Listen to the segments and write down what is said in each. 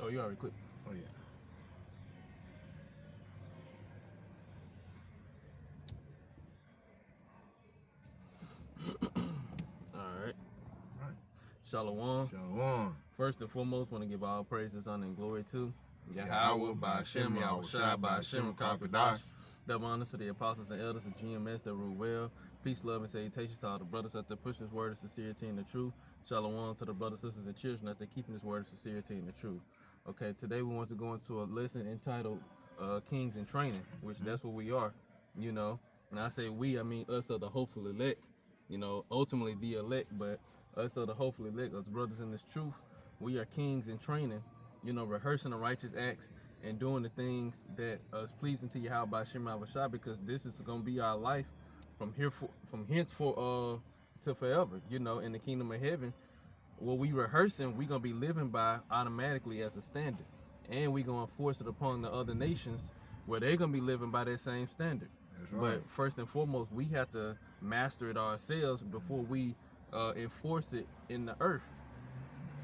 Oh, you already clicked. Oh yeah. All right. All right. Shalom. Shalom. First and foremost, want to give all praises, honor, and glory to Yahweh by Hashem, Yahweh Shai by Hashem, Kakadash. Double honors to the apostles and elders of GMS that rule well. Peace, love, and salutations to all the brothers out there pushing this word of sincerity and the truth. Shalom to the brothers, sisters, and children that they're keeping this word of sincerity and the truth. Okay, today we want to go into a lesson entitled Kings in Training, which that's what we are, you know. And I say we, I mean us of the hopeful elect, you know, ultimately the elect, but us of the hopeful elect, us brothers in this truth, we are kings in training, you know, rehearsing the righteous acts and doing the things that is pleasing to Yahweh by Shem Shah, because this is going to be our life from henceforth to forever, you know, in the kingdom of heaven. What we rehearsing, we going to be living by automatically as a standard. And we going to force it upon the other nations where they're going to be living by that same standard. That's right. But first and foremost, we have to master it ourselves before we enforce it in the earth.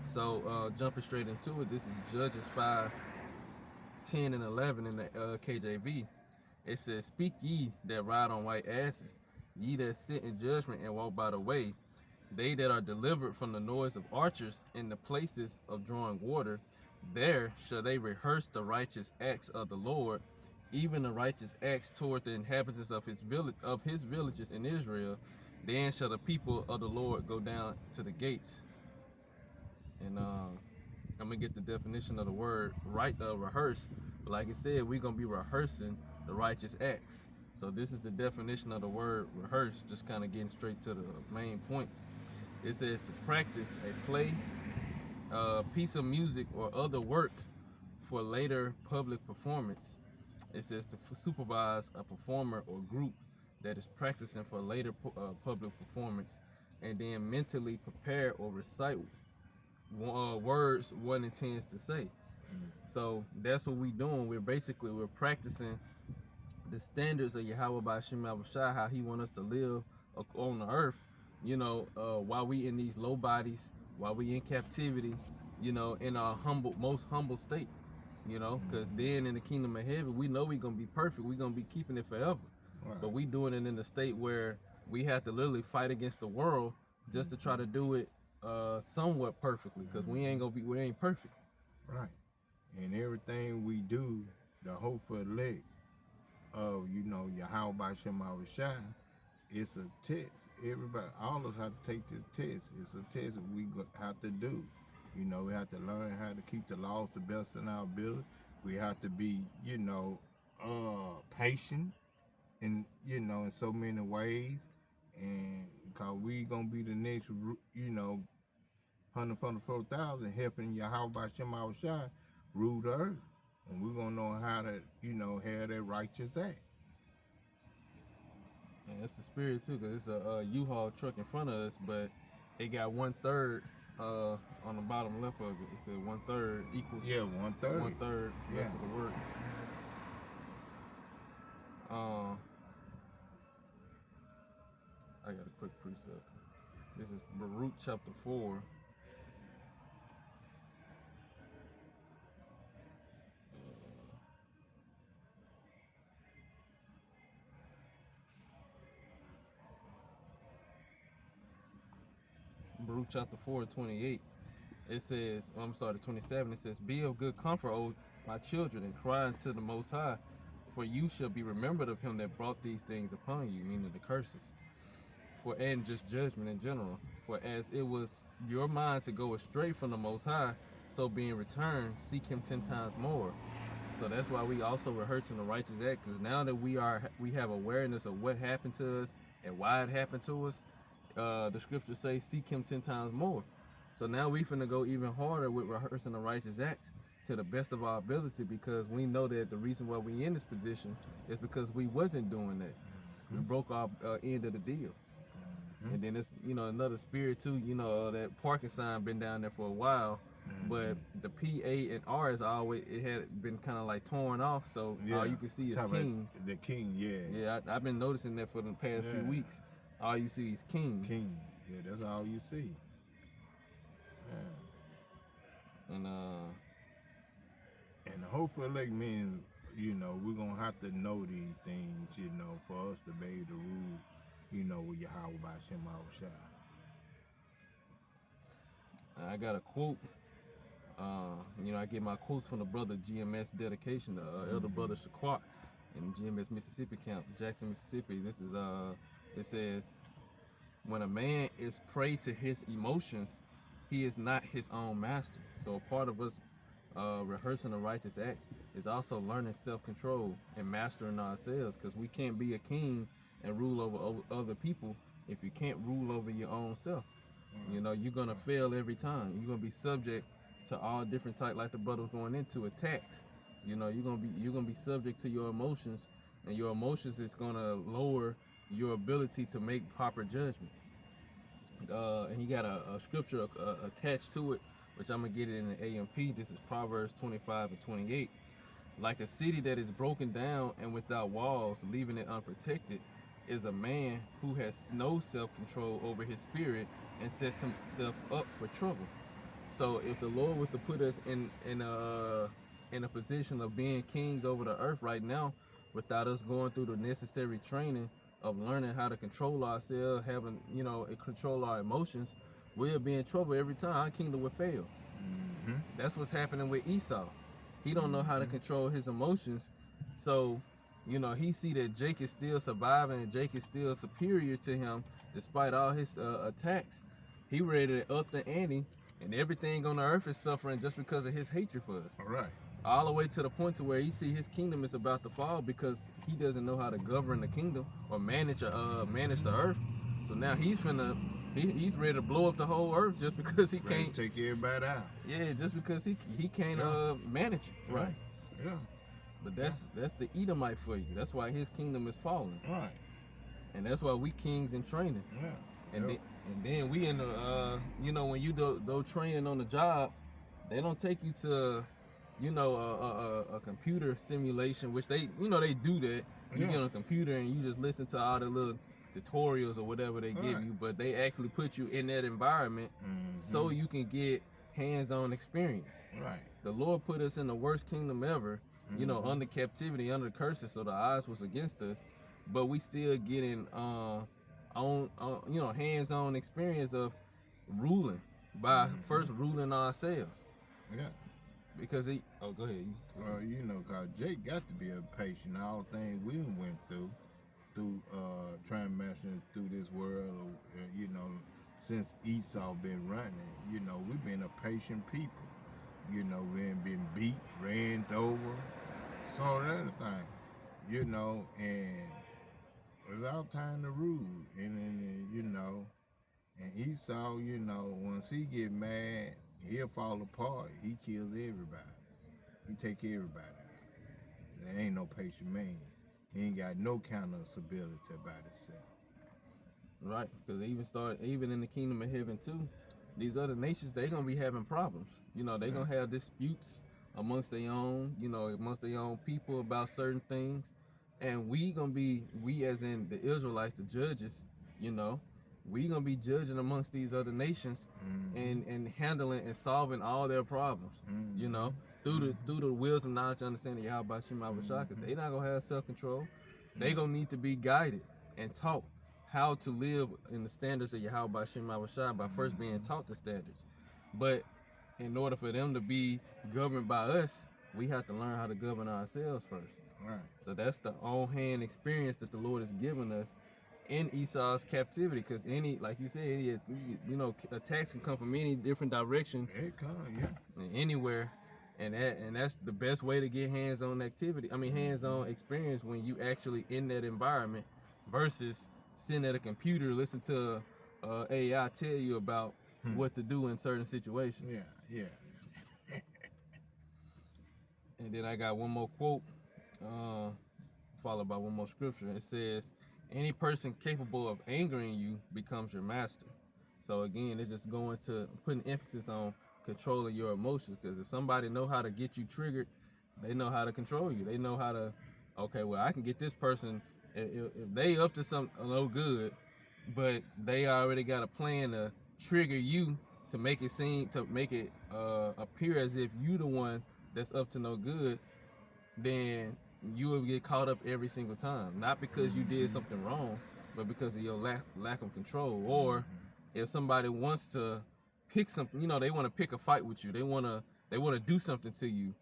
So jumping straight into it, this is Judges 5:10 and 11 in the KJV. It says, "Speak ye that ride on white asses, ye that sit in judgment and walk by the way, they that are delivered from the noise of archers in the places of drawing water, there shall they rehearse the righteous acts of the Lord, even the righteous acts toward the inhabitants of his villages in Israel. Then shall the people of the Lord go down to the gates." And I'm gonna get the definition of the word rehearse. But like I said, we're gonna be rehearsing the righteous acts. So this is the definition of the word rehearse, just kind of getting straight to the main points. It says to practice a play, piece of music, or other work for later public performance. It says to supervise a performer or group that is practicing for later public performance, and then mentally prepare or recite words one intends to say. So that's what we're doing. We're practicing the standards of Yahweh by Shem Shai, how he wants us to live on the earth, you know, while we in these low bodies, while we in captivity, you know, in our most humble state, you know, because then in the kingdom of heaven, we know we're going to be perfect. We're going to be keeping it forever. Right. But we doing it in a state where we have to literally fight against the world just to try to do it somewhat perfectly, because we ain't perfect. Right. And everything we do, the hopeful elect of, you know, Yahweh by Shem Shai, it's a test. Everybody, all of us have to take this test. It's a test that we have to do. You know, we have to learn how to keep the laws the best in our ability. We have to be, you know, patient in, you know, in so many ways. And because we gonna be the next, you know, 144,000 helping Yahweh by Shem Shai rule the earth. And we're gonna know how to, you know, have that righteous act. And it's the spirit too, because it's a U-Haul truck in front of us, but it got 1/3 on the bottom left of it. It said 1/3 equals 1/3. 1/3 rest of the work. I got a quick precept. This is Baruch chapter 4. Baruch chapter 4:28. It says, I'm starting at 27. It says, "Be of good comfort, O my children, and cry unto the Most High, for you shall be remembered of him that brought these things upon you," meaning the curses, and just judgment in general. "For as it was your mind to go astray from the Most High, so being returned, seek him 10 times more." So that's why we also rehearsing the righteous act, because now that we have awareness of what happened to us and why it happened to us, the scriptures say, "Seek him 10 times more." So now we finna go even harder with rehearsing the righteous acts to the best of our ability, because we know that the reason why we in this position is because we wasn't doing that. We broke our end of the deal. And then it's, you know, another spirit too, you know, that parking sign been down there for a while, but the P, A, and R is always, it had been kind of like torn off, so all you can see is King. The King, Yeah, I've been noticing that for the past few weeks. All you see is King. King, yeah, that's all you see. And hope for elect means, we're gonna have to know these things, for us to be able to rule, with Yahweh by Shem Shai. I got a quote. I get my quotes from the brother GMS dedication, the elder brother Shaquat in GMS Mississippi camp, Jackson, Mississippi. This is it says, when a man is prey to his emotions, he is not his own master. So a part of us rehearsing the righteous acts is also learning self-control and mastering ourselves, because we can't be a king and rule over other people if you can't rule over your own self. You're gonna fail every time. You're gonna be subject to all different type, like the brother was going into, attacks. You're gonna be subject to your emotions, and your emotions is gonna lower your ability to make proper judgment. And he got a scripture attached to it, which I'm gonna get it in the AMP. This is Proverbs 25 and 28. Like a city that is broken down and without walls, leaving it unprotected, is a man who has no self-control over his spirit and sets himself up for trouble. So if the Lord was to put us in a position of being kings over the earth right now, without us going through the necessary training of learning how to control ourselves, having control our emotions, we'll be in trouble every time. Our kingdom will fail. That's what's happening with Esau. He don't know how to control his emotions, so he see that Jake is still surviving and Jake is still superior to him despite all his attacks. He ready to up the ante, and everything on the earth is suffering just because of his hatred for us. All right. All the way to the point to where he see his kingdom is about to fall because he doesn't know how to govern the kingdom or manage the earth. So now he's ready to blow up the whole earth just because he can't take everybody out. Yeah, just because he can't manage it. Right. Yeah. But that's the Edomite for you. That's why his kingdom is falling. Right. And that's why we kings in training. Yeah. And then we in the when you do training on the job, they don't take you to a computer simulation, which they they do that. You get on a computer and you just listen to all the little tutorials or whatever they give you, but they actually put you in that environment so you can get hands-on experience. Right. The Lord put us in the worst kingdom ever, under captivity, under the curses, so the odds was against us, but we still getting hands-on experience of ruling by first ruling ourselves. Yeah. Because go ahead. Well, cause Jake got to be a patient. All the things we went through trying to master through this world, since Esau been running, we've been a patient people. We ain't been beat, ran over, saw everything, and it's our time to rule. And Esau, once he get mad, he'll fall apart. He kills everybody. He take everybody out. There ain't no patient man. He ain't got no accountability about himself. Right, because even in the kingdom of heaven too, these other nations, they gonna be having problems. They gonna have disputes amongst their own, amongst their own people about certain things, and we as in the Israelites, the judges, we gonna be judging amongst these other nations and handling and solving all their problems, through the wisdom, knowledge, understanding of Yahweh Shem Shaka. They not gonna have self-control. They gonna need to be guided and taught how to live in the standards of Yahweh Shem Shaka by first being taught the standards. But in order for them to be governed by us, we have to learn how to govern ourselves first. Right. So that's the on-hand experience that the Lord has given us in Esau's captivity, because like you said, attacks can come from any different direction. It can, anywhere, and that's the best way to get hands-on hands-on experience when you actually in that environment, versus sitting at a computer, listen to AI tell you about what to do in certain situations. Yeah. And then I got one more quote, followed by one more scripture. It says, any person capable of angering you becomes your master. So again, it's just going to putting emphasis on controlling your emotions, because if somebody know how to get you triggered, they know how to control you. They know how to, okay, well, I can get this person, if they up to something no good, but they already got a plan to trigger you to make it appear as if you the one that's up to no good, then you will get caught up every single time. Not because you did something wrong, but because of your lack of control. Or if somebody wants to pick something, they want to pick a fight with you. They want to do something to you,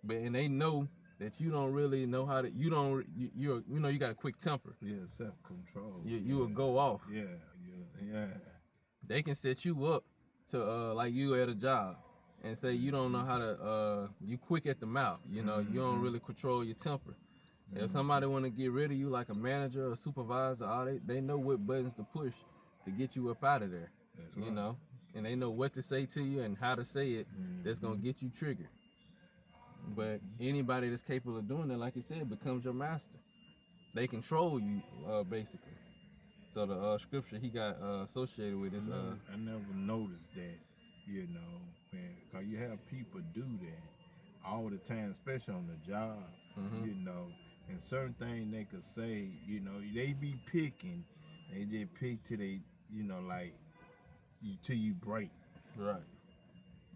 and they know that you don't really know how to. You got a quick temper. Yeah, self-control. You will go off. Yeah. They can set you up to like you at a job and say you don't know how to you quick at the mouth, you don't really control your temper. If somebody want to get rid of you, like a manager or a supervisor, they know what buttons to push to get you up out of there. That's you right. know and they know what to say to you and how to say it that's gonna get you triggered. But anybody that's capable of doing that, like you said, becomes your master. They control you, basically. So the scripture he got associated with is I never noticed that, because you have people do that all the time, especially on the job, and certain things they could say, they be picking, they just pick till they, till you break. right.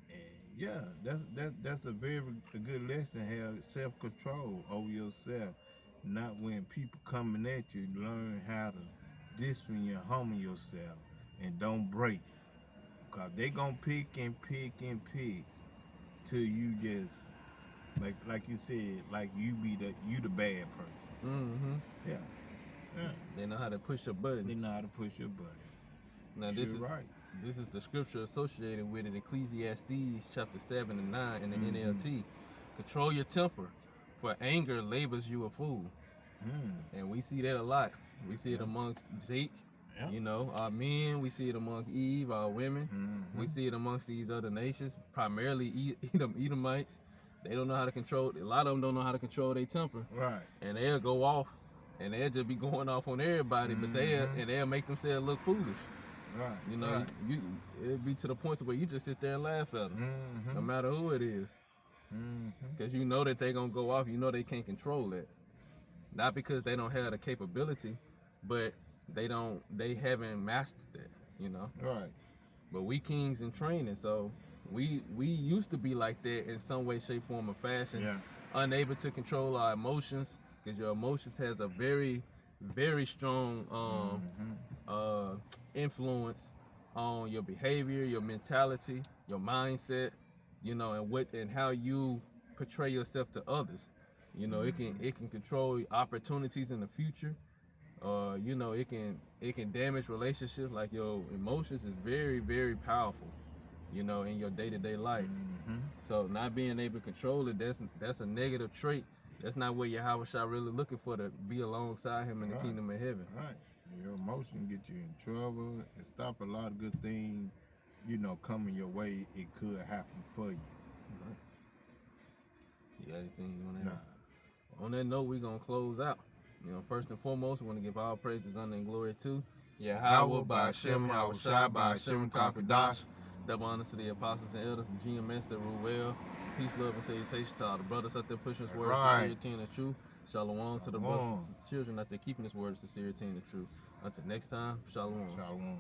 And yeah, that's a very good lesson. Have self-control over yourself. Not when people coming at you, learn how to discipline and humble yourself and don't break. Cause they gonna pick and pick and pick till you just like you said, like you the bad person. Yeah. They know how to push your buttons. They know how to push your button. Now this is the scripture associated with it, Ecclesiastes chapter 7 and 9 in the NLT. Control your temper, for anger labors you a fool. And we see that a lot. We see it amongst Jake, our men. We see it amongst Eve, our women. We see it amongst these other nations, primarily Edomites. They don't know how to control. A lot of them don't know how to control their temper. Right. And they'll go off, and they'll just be going off on everybody. But they'll make themselves look foolish. Right. It'll be to the point where you just sit there and laugh at them, no matter who it is. Because you know that they're gonna go off. You know they can't control it. Not because they don't have the capability, but they haven't mastered that, Right. But we kings in training, so we used to be like that in some way, shape, form, or fashion. Yeah. Unable to control our emotions, because your emotions has a very, very strong influence on your behavior, your mentality, your mindset, and how you portray yourself to others. It can control opportunities in the future. It can damage relationships. Like your emotions is very, very powerful, in your day-to-day life. So not being able to control it, that's a negative trait. That's not what Yahweh Shah really looking for, to be alongside him in the kingdom of heaven. Right. Your emotion get you in trouble and stop a lot of good things, coming your way. It could happen for you. Right. You got anything you want to add? Nah. On that note, we're going to close out. First and foremost, we want to give all praises, honor, and glory to Yahweh, by Hashem, Yahweh Shai, by Hashem, Kakadash. Double honors to the apostles and elders, and GMS that rule well. Peace, love, and salutation to all the brothers out there pushing this word of sincerity and the truth. Shalom to the brothers and children out there keeping this word of sincerity and the truth. Until next time, shalom. Shalom.